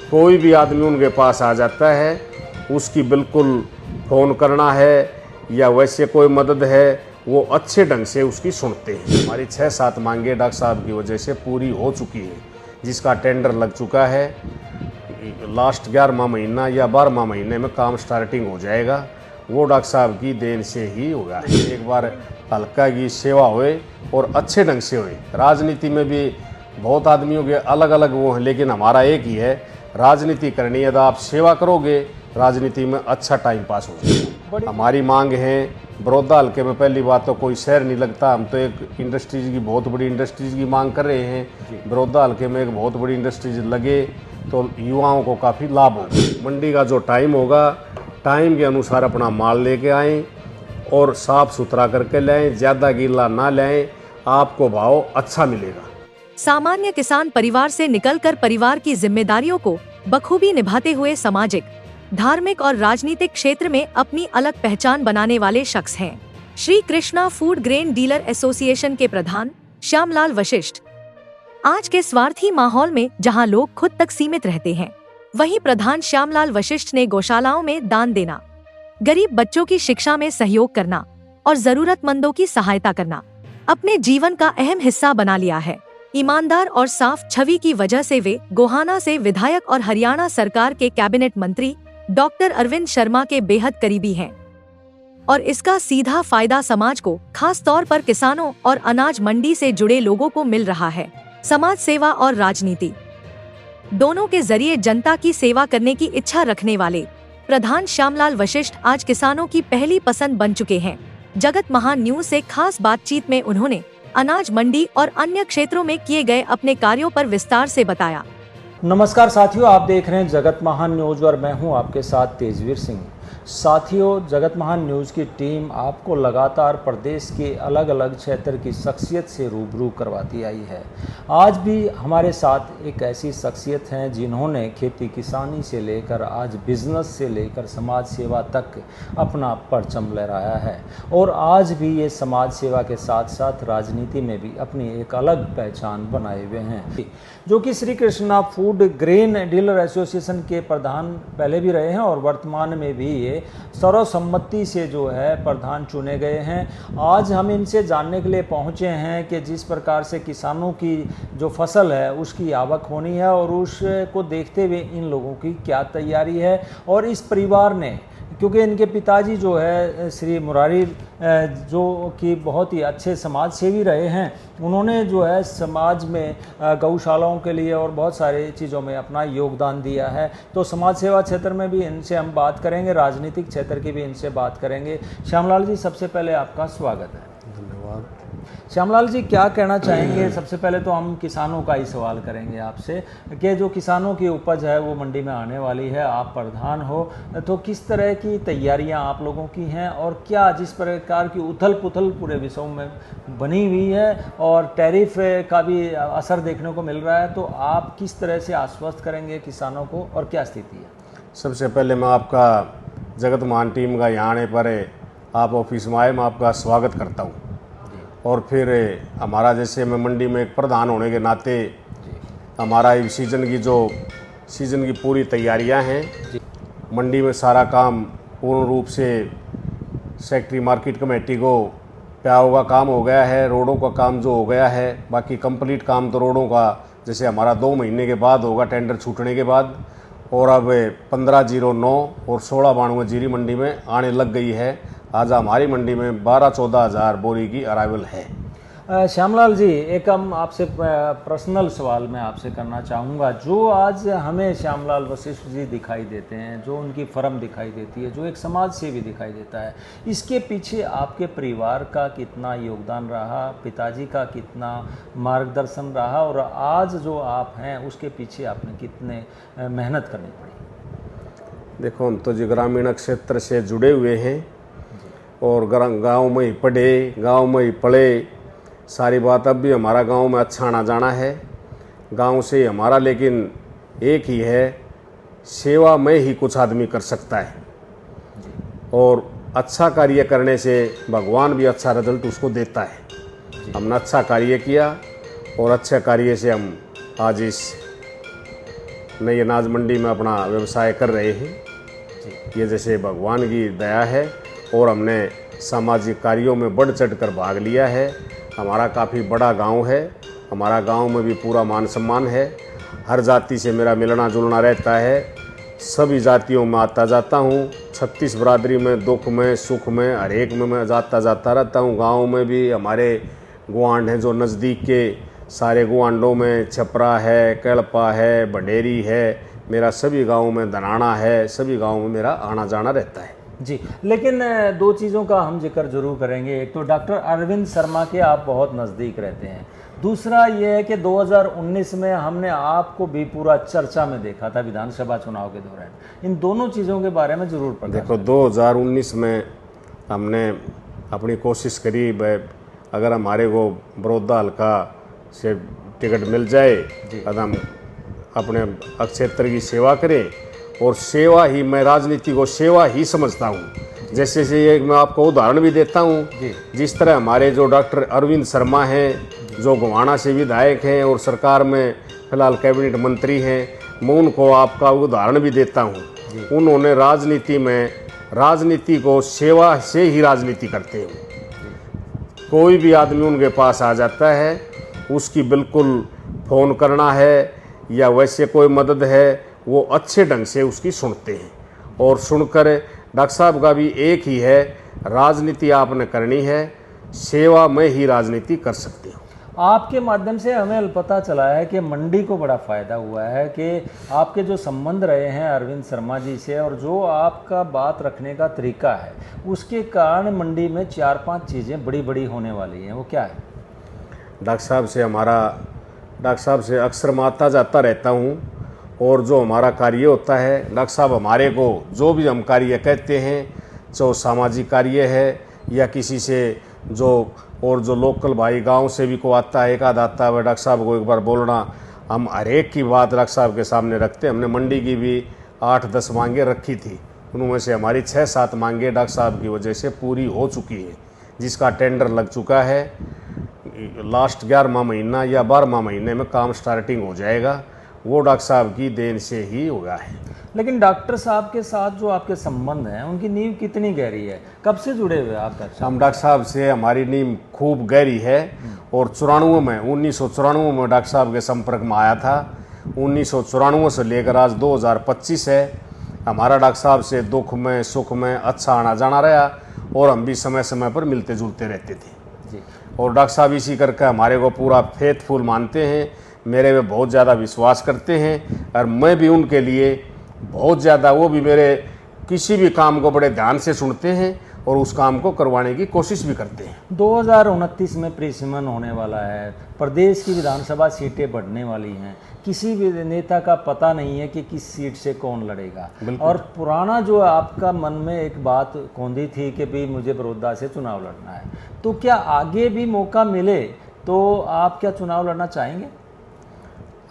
कोई भी आदमी उनके पास आ जाता है, उसकी बिल्कुल फ़ोन करना है या वैसे कोई मदद है, वो अच्छे ढंग से उसकी सुनते हैं। हमारी 6-7 मांगे डॉक्टर साहब की वजह से पूरी हो चुकी है, जिसका टेंडर लग चुका है। लास्ट 11वां महीना या 12वां महीने में काम स्टार्टिंग हो जाएगा। वो डॉक्टर साहब की देन से ही होगा। एक बार हल्का की सेवा होए और अच्छे ढंग से होए। राजनीति में भी बहुत आदमियों के अलग अलग वो हैं, लेकिन हमारा एक ही है, राजनीति करनी है तो आप सेवा करोगे, राजनीति में अच्छा टाइम पास हो जाएगा। हमारी मांग है, बड़ौदा हल्के में पहली बात तो कोई शहर नहीं लगता, हम तो एक इंडस्ट्रीज की, बहुत बड़ी इंडस्ट्रीज की मांग कर रहे हैं। बड़ौदा हल्के में एक बहुत बड़ी इंडस्ट्रीज लगे तो युवाओं को काफ़ी लाभ होगा। मंडी का जो टाइम होगा, टाइम के अनुसार अपना माल लेके आएँ और साफ़ सुथरा करके लाएँ, ज़्यादा गीला ना लाएँ, आपको भाव अच्छा मिलेगा। सामान्य किसान परिवार से निकलकर परिवार की जिम्मेदारियों को बखूबी निभाते हुए सामाजिक, धार्मिक और राजनीतिक क्षेत्र में अपनी अलग पहचान बनाने वाले शख्स हैं Shri Krishna food grain dealer association के प्रधान श्यामलाल वशिष्ठ। आज के स्वार्थी माहौल में जहां लोग खुद तक सीमित रहते हैं, वहीं प्रधान श्यामलाल वशिष्ठ ने गौशालाओं में दान देना, गरीब बच्चों की शिक्षा में सहयोग करना और जरूरतमंदों की सहायता करना अपने जीवन का अहम हिस्सा बना लिया है। ईमानदार और साफ छवि की वजह से वे गोहाना से विधायक और हरियाणा सरकार के कैबिनेट मंत्री डॉक्टर अरविंद शर्मा के बेहद करीबी हैं और इसका सीधा फायदा समाज को, खास तौर पर किसानों और अनाज मंडी से जुड़े लोगों को मिल रहा है। समाज सेवा और राजनीति दोनों के जरिए जनता की सेवा करने की इच्छा रखने वाले प्रधान श्यामलाल वशिष्ठ आज किसानों की पहली पसंद बन चुके हैं। जगत महान न्यूज से खास बातचीत में उन्होंने अनाज मंडी और अन्य क्षेत्रों में किए गए अपने कार्यों पर विस्तार से बताया। नमस्कार साथियों, आप देख रहे हैं जगत महान न्यूज और मैं हूं आपके साथ तेजवीर सिंह। साथियों, जगत महान न्यूज़ की टीम आपको लगातार प्रदेश के अलग अलग क्षेत्र की शख्सियत से रूबरू करवाती आई है। आज भी हमारे साथ एक ऐसी शख्सियत हैं जिन्होंने खेती किसानी से लेकर आज बिजनेस से लेकर समाज सेवा तक अपना परचम लहराया है और आज भी ये समाज सेवा के साथ साथ राजनीति में भी अपनी एक अलग पहचान बनाए हुए हैं, जो कि Shri Krishna food grain dealer association के प्रधान पहले भी रहे हैं और वर्तमान में भी ये सर्वसम्मति से जो है प्रधान चुने गए हैं। आज हम इनसे जानने के लिए पहुंचे हैं कि जिस प्रकार से किसानों की जो फसल है उसकी आवक होनी है और उसको देखते हुए इन लोगों की क्या तैयारी है और इस परिवार ने, क्योंकि इनके पिताजी जो है श्री मुरारी जो कि बहुत ही अच्छे समाज सेवी रहे हैं, उन्होंने जो है समाज में गौशालाओं के लिए और बहुत सारी चीज़ों में अपना योगदान दिया है। तो समाज सेवा क्षेत्र में भी इनसे हम बात करेंगे, राजनीतिक क्षेत्र की भी इनसे बात करेंगे। श्यामलाल जी, सबसे पहले आपका स्वागत है। धन्यवाद। श्यामलाल जी, क्या कहना चाहेंगे? सबसे पहले तो हम किसानों का ही सवाल करेंगे आपसे कि जो किसानों की उपज है वो मंडी में आने वाली है, आप प्रधान हो, तो किस तरह की तैयारियां आप लोगों की हैं और क्या जिस प्रकार की उथल पुथल पूरे विश्व में बनी हुई है और टैरिफ का भी असर देखने को मिल रहा है, तो आप किस तरह से आश्वस्त करेंगे किसानों को और क्या स्थिति है? सबसे पहले मैं आपका जगत महान टीम का यहाँ आने पर आप ऑफिस में आए, मैं आपका स्वागत करता हूँ। और फिर हमारा जैसे मैं मंडी में एक प्रधान होने के नाते हमारा इस सीज़न की पूरी तैयारियां हैं। मंडी में सारा काम पूर्ण रूप से सेक्रेटरी मार्केट कमेटी को प्याओ का काम हो गया है, रोडों का काम जो हो गया है, बाकी कंप्लीट काम तो रोडों का जैसे हमारा 2 महीने के बाद होगा टेंडर छूटने के बाद। और अब 1509 और 1692 जीरी मंडी में आने लग गई है। आज हमारी मंडी में 12-14 हज़ार बोरी की अराइवल है। श्यामलाल जी, एक हम आपसे पर्सनल सवाल मैं आपसे करना चाहूँगा। जो आज हमें श्यामलाल वशिष्ठ जी दिखाई देते हैं, जो उनकी फर्म दिखाई देती है, जो एक समाज सेवी दिखाई देता है, इसके पीछे आपके परिवार का कितना योगदान रहा, पिताजी का कितना मार्गदर्शन रहा और आज जो आप हैं उसके पीछे आपने कितने मेहनत करनी पड़ी? देखो, हम तो जो ग्रामीण क्षेत्र से जुड़े हुए हैं और गांव में ही पढ़े, गांव में ही पढ़े, सारी बात अब भी हमारा गांव में अच्छा आना जाना है, गांव से हमारा। लेकिन एक ही है, सेवा में ही कुछ आदमी कर सकता है और अच्छा कार्य करने से भगवान भी अच्छा रिजल्ट उसको देता है। हमने अच्छा कार्य किया और अच्छे कार्य से हम आज इस नई अनाज मंडी में अपना व्यवसाय कर रहे हैं। ये जैसे भगवान की दया है और हमने सामाजिक कार्यों में बढ़ चढ़ कर भाग लिया है। हमारा काफ़ी बड़ा गांव है, हमारा गांव में भी पूरा मान सम्मान है। हर जाति से मेरा मिलना जुलना रहता है, सभी जातियों में आता जाता हूँ। 36 बरादरी में दुख में सुख में हर एक में मैं जाता रहता हूँ। गांव में भी हमारे गुआंढ हैं जो नज़दीक के, सारे गुआंढों में छपरा है, केड़पा है, भंडेरी है, मेरा सभी गाँव में धनाना है, सभी गाँव में मेरा आना जाना रहता है जी। लेकिन दो चीज़ों का हम जिक्र जरूर करेंगे। एक तो डॉक्टर अरविंद शर्मा के आप बहुत नज़दीक रहते हैं, दूसरा ये है कि 2019 में हमने आपको भी पूरा चर्चा में देखा था विधानसभा चुनाव के दौरान। इन दोनों चीज़ों के बारे में ज़रूर पता। देखो 2019 में हमने अपनी कोशिश करी, अगर हमारे को बड़ौदा हल्का से टिकट मिल जाए तो हम अपने क्षेत्र की सेवा करें। और सेवा ही, मैं राजनीति को सेवा ही समझता हूँ। जैसे एक मैं आपको उदाहरण भी देता हूँ, जिस तरह हमारे जो डॉक्टर अरविंद शर्मा हैं, जो गोवाना से विधायक हैं और सरकार में फिलहाल कैबिनेट मंत्री हैं, मैं उनको आपका उदाहरण भी देता हूँ। उन्होंने राजनीति को सेवा से ही राजनीति करते हैं। कोई भी आदमी उनके पास आ जाता है, उसकी बिल्कुल फ़ोन करना है या वैसे कोई मदद है, वो अच्छे ढंग से उसकी सुनते हैं। और सुनकर डॉक्टर साहब का भी एक ही है, राजनीति आपने करनी है, सेवा में ही राजनीति कर सकते हो। आपके माध्यम से हमें पता चला है कि मंडी को बड़ा फ़ायदा हुआ है कि आपके जो संबंध रहे हैं अरविंद शर्मा जी से और जो आपका बात रखने का तरीका है, उसके कारण मंडी में 4-5 चीज़ें बड़ी बड़ी होने वाली हैं। वो क्या है? डॉक्टर साहब से अक्सर मैं आता जाता रहता हूँ और जो हमारा कार्य होता है, डॉक्टर साहब हमारे को जो भी हम कार्य कहते हैं, चाहे सामाजिक कार्य है या किसी से जो लोकल भाई गांव से भी को आता है, एक आध आता है, डॉक्टर साहब को एक बार बोलना, हम हर एक की बात डॉक्टर साहब के सामने रखते हैं। हमने मंडी की भी 8-10 मांगे रखी थी, उनमें से हमारी 6-7 मांगे डॉक्टर साहब की वजह से पूरी हो चुकी है, जिसका टेंडर लग चुका है। लास्ट 11वां महीना या 12वां महीने में काम स्टार्टिंग हो जाएगा। वो डॉक्टर साहब की देन से ही होगा है। लेकिन डॉक्टर साहब के साथ जो आपके संबंध हैं, उनकी नींव कितनी गहरी है? कब से जुड़े हुए आप डॉक्टर साहब? हम डॉक्टर साहब से हमारी नींव खूब गहरी है और 1994 में डॉक्टर साहब के संपर्क में आया था। 1994 से लेकर आज 2025 है, हमारा डॉक्टर साहब से दुख में सुख में अच्छा आना जाना रहा और हम भी समय समय पर मिलते जुलते रहते थे जी। और डॉक्टर साहब इसी करके हमारे को पूरा फेथफुल मानते हैं, मेरे में बहुत ज़्यादा विश्वास करते हैं और मैं भी उनके लिए बहुत ज़्यादा, वो भी मेरे किसी भी काम को बड़े ध्यान से सुनते हैं और उस काम को करवाने की कोशिश भी करते हैं। 2029 में परिसीमन होने वाला है, प्रदेश की विधानसभा सीटें बढ़ने वाली हैं, किसी भी नेता का पता नहीं है कि किस सीट से कौन लड़ेगा। और पुराना जो आपका मन में एक बात कौंधी थी कि भाई मुझे बड़ौदा से चुनाव लड़ना है, तो क्या आगे भी मौका मिले तो आप क्या चुनाव लड़ना चाहेंगे?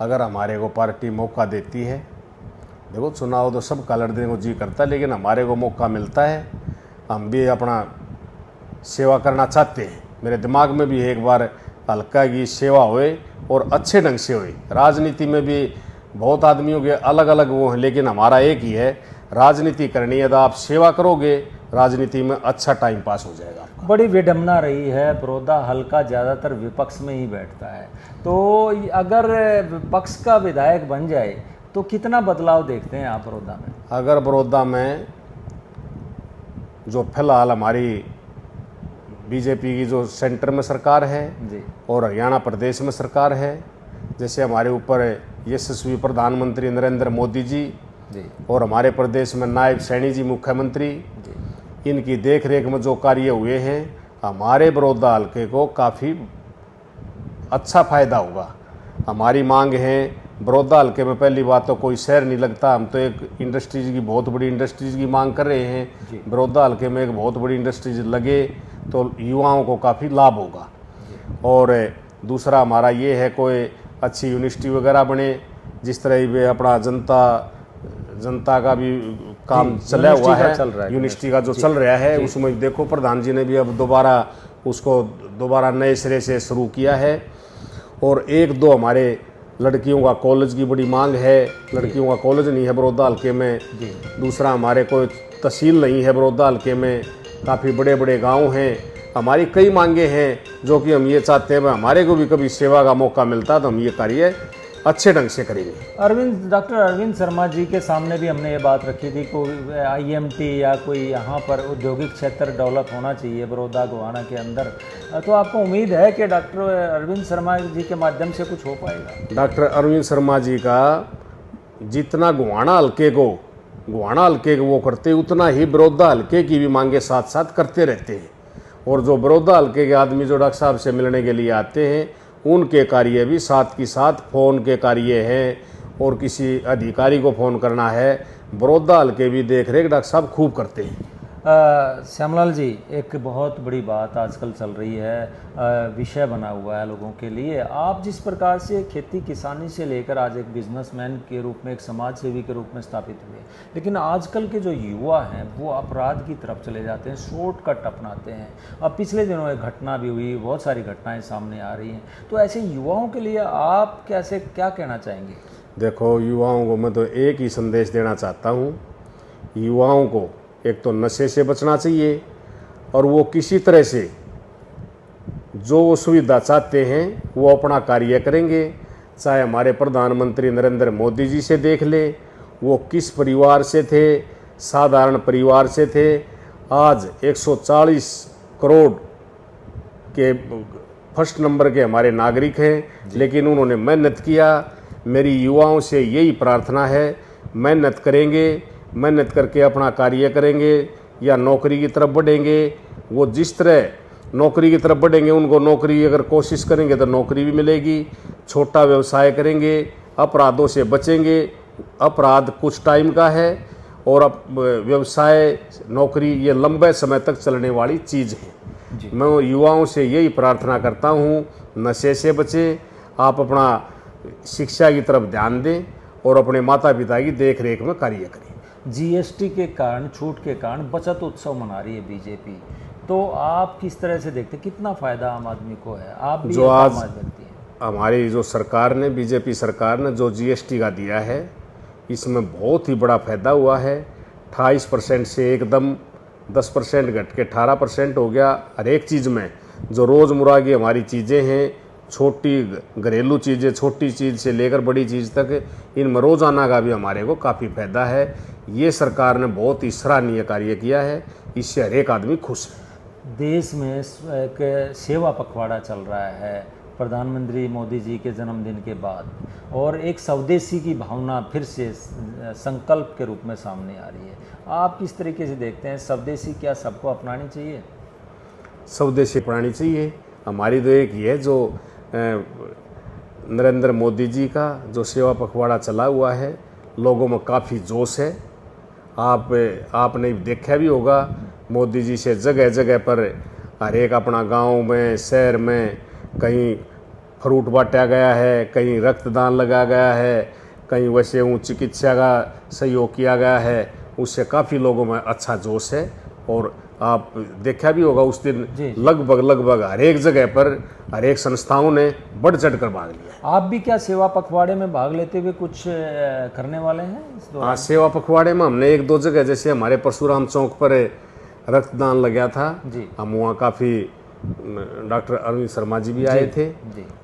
अगर हमारे को पार्टी मौका देती है, देखो चुनाव तो सबका लड़ने को जी करता है, लेकिन हमारे को मौका मिलता है, हम भी अपना सेवा करना चाहते हैं। मेरे दिमाग में भी एक बार हल्का की सेवा होए और अच्छे ढंग से होए। राजनीति में भी बहुत आदमियों के अलग अलग वो हैं, लेकिन हमारा एक ही है, राजनीति करनी है तो आप सेवा करोगे, राजनीति में अच्छा टाइम पास हो जाएगा। बड़ी विडम्बना रही है, बड़ौदा हल्का ज़्यादातर विपक्ष में ही बैठता है, तो अगर विपक्ष का विधायक बन जाए तो कितना बदलाव देखते हैं आप बड़ौदा में? अगर बड़ौदा में जो फिलहाल हमारी बीजेपी की जो सेंटर में सरकार है जी, और हरियाणा प्रदेश में सरकार है, जैसे हमारे ऊपर यशस्वी प्रधानमंत्री नरेंद्र मोदी जी और हमारे प्रदेश में नायब सैनी जी मुख्यमंत्री, इनकी देख रेख में जो कार्य हुए हैं, हमारे बड़ौदा हल्के को काफ़ी अच्छा फ़ायदा होगा। हमारी मांग है, बड़ौदा हल्के में पहली बात तो कोई शहर नहीं लगता, हम तो एक इंडस्ट्रीज़ की, बहुत बड़ी इंडस्ट्रीज़ की मांग कर रहे हैं। बड़ौदा हल्के में एक बहुत बड़ी इंडस्ट्रीज लगे तो युवाओं को काफ़ी लाभ होगा। और दूसरा हमारा ये है, कोई अच्छी यूनिवर्सिटी वगैरह बने, जिस तरह भी अपना जनता का भी काम चला हुआ है, यूनिवर्सिटी का जो चल रहा है, उसमें देखो प्रधान जी ने भी अब दोबारा नए सिरे से शुरू किया है। और 1-2 हमारे लड़कियों का कॉलेज की बड़ी मांग है, लड़कियों का कॉलेज नहीं है बड़ौदा हल्के में। दूसरा, हमारे कोई तहसील नहीं है बड़ौदा हल्के में, काफ़ी बड़े बड़े गांव हैं। हमारी कई मांगे हैं जो कि हम ये चाहते हैं हमारे को भी कभी सेवा का मौका मिलता तो हम ये कार्य अच्छे ढंग से करेंगे। डॉक्टर अरविंद शर्मा जी के सामने भी हमने ये बात रखी थी, कोई IMT या कोई यहाँ पर औद्योगिक क्षेत्र डेवलप होना चाहिए बड़ौदा गोहाना के अंदर। तो आपको उम्मीद है कि डॉक्टर अरविंद शर्मा जी के माध्यम से कुछ हो पाएगा? डॉक्टर अरविंद शर्मा जी का जितना गोहाना हल्के को वो करते, उतना ही बड़ौदा हल्के की भी मांगे साथ साथ करते रहते हैं। और जो बड़ौदा हल्के के आदमी जो डॉक्टर साहब से मिलने के लिए आते हैं, उनके कार्य भी साथ की साथ फ़ोन के कार्य हैं। और किसी अधिकारी को फ़ोन करना है, बड़ौदा हल्के भी देख रेख डॉक्टर साहब खूब करते हैं। श्यामलाल जी, एक बहुत बड़ी बात आजकल चल रही है, विषय बना हुआ है लोगों के लिए। आप जिस प्रकार से खेती किसानी से लेकर आज एक बिजनेसमैन के रूप में, एक समाज सेवी के रूप में स्थापित हुए, लेकिन आजकल के जो युवा हैं वो अपराध की तरफ चले जाते हैं, शॉर्टकट अपनाते हैं। अब पिछले दिनों एक घटना भी हुई, बहुत सारी घटनाएं सामने आ रही हैं। तो ऐसे युवाओं के लिए आप कैसे क्या कहना चाहेंगे? देखो, युवाओं को मैं तो एक ही संदेश देना चाहता हूँ, युवाओं को एक तो नशे से बचना चाहिए, और वो किसी तरह से जो वो सुविधा चाहते हैं वो अपना कार्य करेंगे। चाहे हमारे प्रधानमंत्री नरेंद्र मोदी जी से देख ले, वो किस परिवार से थे, साधारण परिवार से थे। आज 140 करोड़ के फर्स्ट नंबर के हमारे नागरिक हैं, लेकिन उन्होंने मेहनत किया। मेरी युवाओं से यही प्रार्थना है, मेहनत करेंगे, मेहनत करके अपना कार्य करेंगे या नौकरी की तरफ बढ़ेंगे। वो जिस तरह नौकरी की तरफ बढ़ेंगे, उनको नौकरी अगर कोशिश करेंगे तो नौकरी भी मिलेगी। छोटा व्यवसाय करेंगे, अपराधों से बचेंगे। अपराध कुछ टाइम का है और अब व्यवसाय, नौकरी ये लंबे समय तक चलने वाली चीज़ है। मैं युवाओं से यही प्रार्थना करता हूँ, नशे से बचें, आप अपना शिक्षा की तरफ ध्यान दें और अपने माता पिता की देख रेख में कार्य करें। GST के कारण, छूट के कारण बचत उत्सव मना रही है बीजेपी, तो आप किस तरह से देखते हैं, कितना फ़ायदा आम आदमी को है? आप भी जो आज व्यक्ति हैं, हमारी जो सरकार ने, बीजेपी सरकार ने जो GST का दिया है, इसमें बहुत ही बड़ा फायदा हुआ है। 28% से एकदम 10% घट के 18% हो गया। हर एक चीज़ में जो रोज़मर्रा की हमारी चीज़ें हैं, छोटी घरेलू चीज़ें, छोटी चीज़ से लेकर बड़ी चीज़ तक, इनमें रोज़ाना का भी हमारे को काफ़ी फायदा है। ये सरकार ने बहुत ही सराहनीय कार्य किया है, इससे हर एक आदमी खुश है। देश में एक सेवा पखवाड़ा चल रहा है प्रधानमंत्री मोदी जी के जन्मदिन के बाद, और एक स्वदेशी की भावना फिर से संकल्प के रूप में सामने आ रही है। आप किस तरीके से देखते हैं, स्वदेशी क्या सबको अपनानी चाहिए? स्वदेशी अपनानी चाहिए। हमारी तो एक ही है, जो नरेंद्र मोदी जी का जो सेवा पखवाड़ा चला हुआ है, लोगों में काफ़ी जोश है। आपने देखा भी होगा, मोदी जी से जगह जगह पर हर एक अपना गांव में, शहर में कहीं फ्रूट बांटा गया है, कहीं रक्तदान लगा गया है, कहीं वैसे चिकित्सा का सहयोग किया गया है। उससे काफ़ी लोगों में अच्छा जोश है। और आप देखा भी होगा, उस दिन लगभग हर एक जगह पर, हर एक संस्थाओं ने बढ़ चढ़ कर भाग लिया। आप भी क्या सेवा पखवाड़े में भाग लेते हुए कुछ करने वाले हैं इस दौरान? हाँ, सेवा पखवाड़े में हमने 1-2 जगह, जैसे हमारे परशुराम चौक पर रक्तदान लगा था, हम वहाँ काफ़ी, डॉक्टर अरविंद शर्मा जी भी आए थे,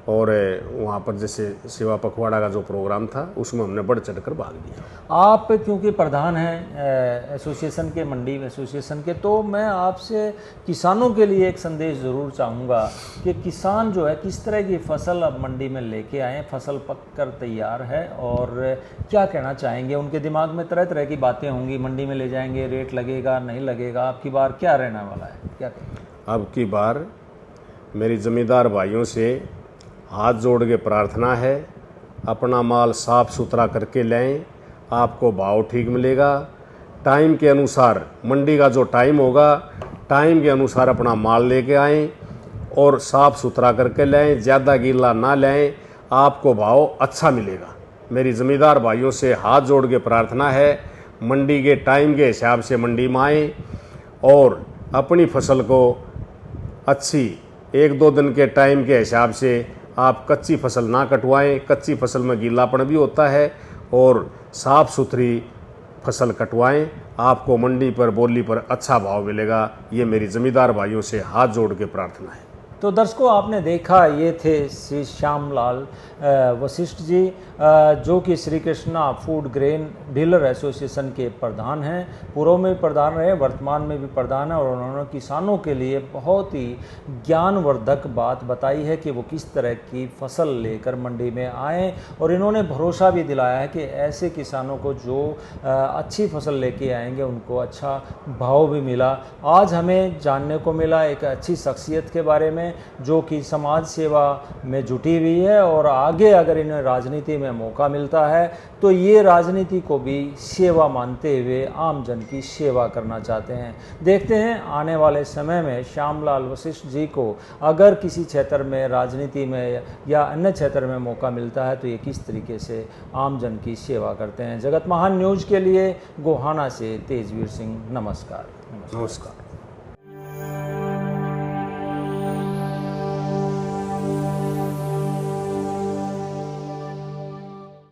और वहाँ पर जैसे सेवा पखवाड़ा का जो प्रोग्राम था, उसमें हमने बढ़ चढ़ कर भाग लिया। आप क्योंकि प्रधान हैं एसोसिएशन के, मंडी एसोसिएशन के, तो मैं आपसे किसानों के लिए एक संदेश ज़रूर चाहूँगा कि किसान जो है किस तरह की फसल अब मंडी में लेके आए, फसल पक कर तैयार है, और क्या कहना चाहेंगे? उनके दिमाग में तरह तरह की बातें होंगी, मंडी में ले जाएंगे, रेट लगेगा नहीं लगेगा, आपकी बार क्या रहने वाला है, क्या कहेंगे? अब की बार मेरी ज़मींदार भाइयों से हाथ जोड़ के प्रार्थना है, अपना माल साफ़ सुथरा करके लें, आपको भाव ठीक मिलेगा। टाइम के अनुसार, मंडी का जो टाइम होगा, टाइम के अनुसार अपना माल लेके आएँ और साफ़ सुथरा करके लें, ज़्यादा गीला ना लें, आपको भाव अच्छा मिलेगा। मेरी ज़मींदार भाइयों से हाथ जोड़ के प्रार्थना है, मंडी के टाइम के हिसाब से मंडी में आएँ और अपनी फसल को अच्छी 1-2 दिन के टाइम के हिसाब से आप कच्ची फसल ना कटवाएं। कच्ची फसल में गीलापन भी होता है, और साफ सुथरी फसल कटवाएं। आपको मंडी पर, बोली पर अच्छा भाव मिलेगा। ये मेरी जमींदार भाइयों से हाथ जोड़ के प्रार्थना है। तो दर्शकों, आपने देखा ये थे श्री श्यामलाल वशिष्ठ जी, जो कि Shri Krishna food grain dealer association के प्रधान हैं। पूर्व में प्रधान रहे, वर्तमान में भी प्रधान है, और उन्होंने किसानों के लिए बहुत ही ज्ञानवर्धक बात बताई है कि वो किस तरह की फसल लेकर मंडी में आएँ, और इन्होंने भरोसा भी दिलाया है कि ऐसे किसानों को जो अच्छी फसल लेके आएंगे उनको अच्छा भाव भी मिला। आज हमें जानने को मिला एक अच्छी शख्सियत के बारे में, जो कि समाज सेवा में जुटी हुई है, और आगे अगर इन्हें राजनीति में मौका मिलता है तो ये राजनीति को भी सेवा मानते हुए आम जन की सेवा करना चाहते हैं। देखते हैं आने वाले समय में श्यामलाल वशिष्ठ जी को अगर किसी क्षेत्र में, राजनीति में या अन्य क्षेत्र में मौका मिलता है तो ये किस तरीके से आम जन की सेवा करते हैं। जगत महान न्यूज़ के लिए गोहाना से तेजवीर सिंह, नमस्कार। नमस्कार।